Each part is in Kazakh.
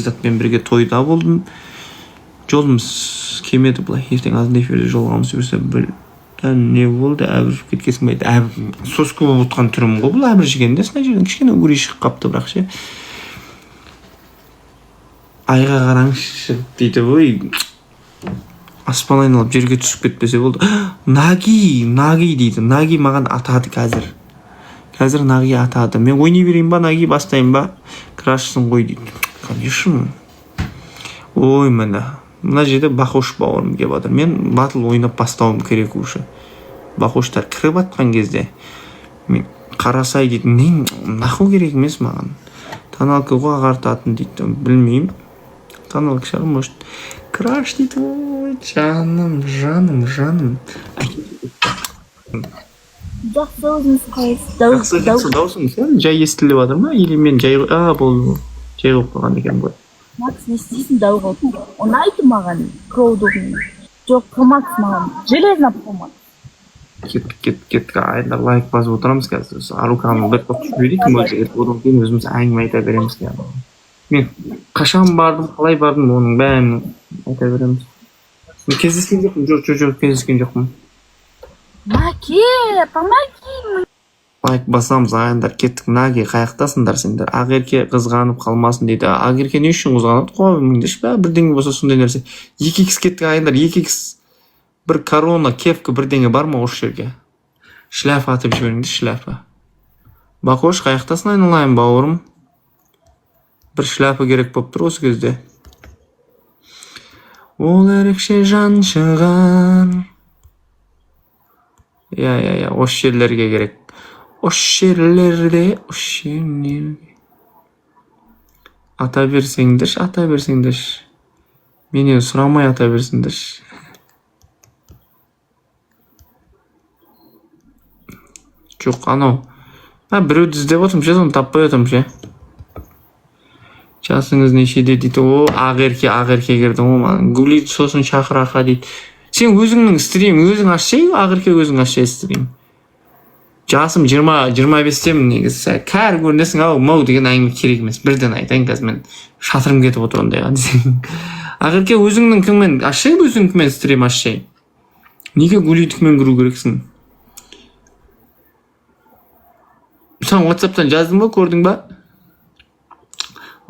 Бекзатпен бірге тойда болдым. Жолымыз кемеді былай. Ертең азында эфирде жолығамыз жүрсе бір не болды, әбір кеткесін байды. Соски болып отқан түрім ғой бұл әбір жегенде сына жерден кішкене өрей шығып қапты бірақ ше. Айға қараңызшы дейді ғой. Аспан айналып жерге түсіп кетпесе болды. Наги дейді. Наги маған атады қазір. Қазір Наги атады. Мен ойнай берейін ба, Наги бастайын ба? Крашсың ғой дейді. Конечно. Ой, мына жерде Бақош бауырым келіп жатыр. Мен батыл ойнап бастауым керек уже. Бақоштар кіріп атқан кезде мен қарасай дейді. Не наху керек емес маған. Тоналка ғой ағартатын дейді. Білмеймін. Тоналка шығар, может. Краш дейді. Ой, жаным. Жақсы өзіңіз қайсыз? Даусыңыз жай естіліп жатыр ма? Или мен жай болды. Жай қойып қойған екен ғой. Макс не істейсің дауға? Ұнайды маған кроудың. Жоқ, Макс маған железно помад. Кеттік. Айдар лайк басып отырамыз қазір. Аруканы бір қосып жіберейік. Одан кейін өзіміз әңгіме айта береміз. Мен қашан бардым, қалай бардым, оның бәрін айта береміз. Мен кездескен жоқпын. Жоқ, кездескен жоқпын. Маке, помоги. Лайк басамыз, ағайындар, кеттік. Наги, қаяқтасыңдар сендер. Ақерке қызғанып қалмасын дейді. Ақерке не үшін қызғанып? Қой, мендеш бә, бірдеңе болса сондай нәрсе. 2x кеттік, ағайындар, 2x. Бір корона, кепка, бірдеңе бар ма осы жерге? Шляпа атып жіберіңді, шляпа. Бақош, қаяқтасын айналайын, бауырым. Бір шляпа керек болып тұр осы кезде. Ол ерекше жан шығар. Осы жерлерге керек. Осы жерлерде. Ата берсеңдіш. Менен сұрамай ата берсіңдіш. Жоқ, анау. Біреуді іздеп отырмын, соны таппай отырмын ше. Жасыңыз нешеде дейді. О, Ақерке кірді. Гулит сосын шақырақа дейді. Сен өзіңнің стрим, өзің ашшай, Ақерке өзің ашшай стрим. Жасым 20-25-темін негізі. Кәр көрінесің, мау деген әңгіме керек емес. Бірден айтайын қазір мен шатырым кетіп отыр ондайға десең. Ақерке өзіңнің кіммен ашшай, өзің кіммен стрим ашшай. Неге Гулиткімен кіру керексің? Сен WhatsApp-тан жаздың ба, көрдің ба?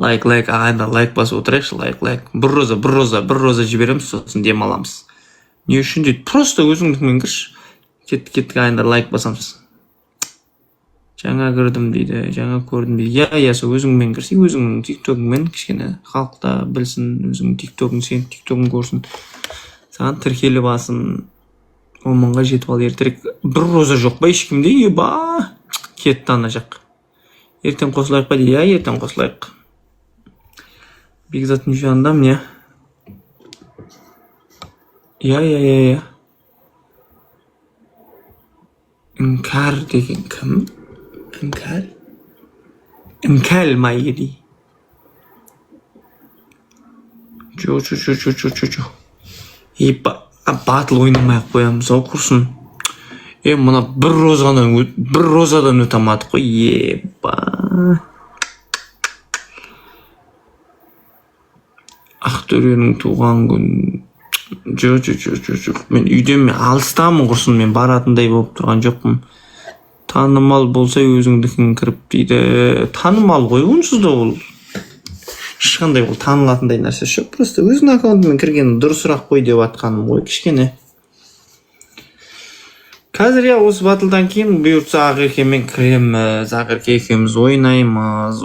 Лайк, ағайда лайк басып отырайықшы, лайк. Бір роза жібереміз, сосын дем аламыз. Не үшін дейді? Просто өзіңдікімен кірші. Кеттік ағайындар, лайк басамыз. Жаңа кірдім дейді, жаңа көрдім дейді. Сол өзіңмен кірсей, өзіңнің тиктогыңмен кішкене халықта білсін, өзіңнің тиктогың, сен тиктогың көрсін. Саған тіркелі басын, 10 мыңға жетіп ал ертерек. Бір роза жоқ ба, ешкімде, кетті ана жақ. Ертең қосылайық па дейді, ертең қосылайық. Бекзаттың жанындамын, не? Іңкәр деген кім? Іңкәл ма еді? Жо. Батыл ойнамай қоямыз, ау құрсын. Мұна бір розадан өтамадық қой, Ақтөренің туған күн. Жоқ. Мен үйден алыстамын құрсын, мен баратындай болып тұрған жоқпын. Танымал болса өзіңдікін кіріп дейді. Танымал ғой, онсыз да ол. Ешқандай ол танылатындай нәрсе жоқ. Просто өзің аккаунтымен кірген дұрысырақ қой деп атқаным ғой, кішкене. Қазір осы батылдан кейін бұйыртса Ақеркемен кіреміз, Ақерке екеуміз ойнаймыз.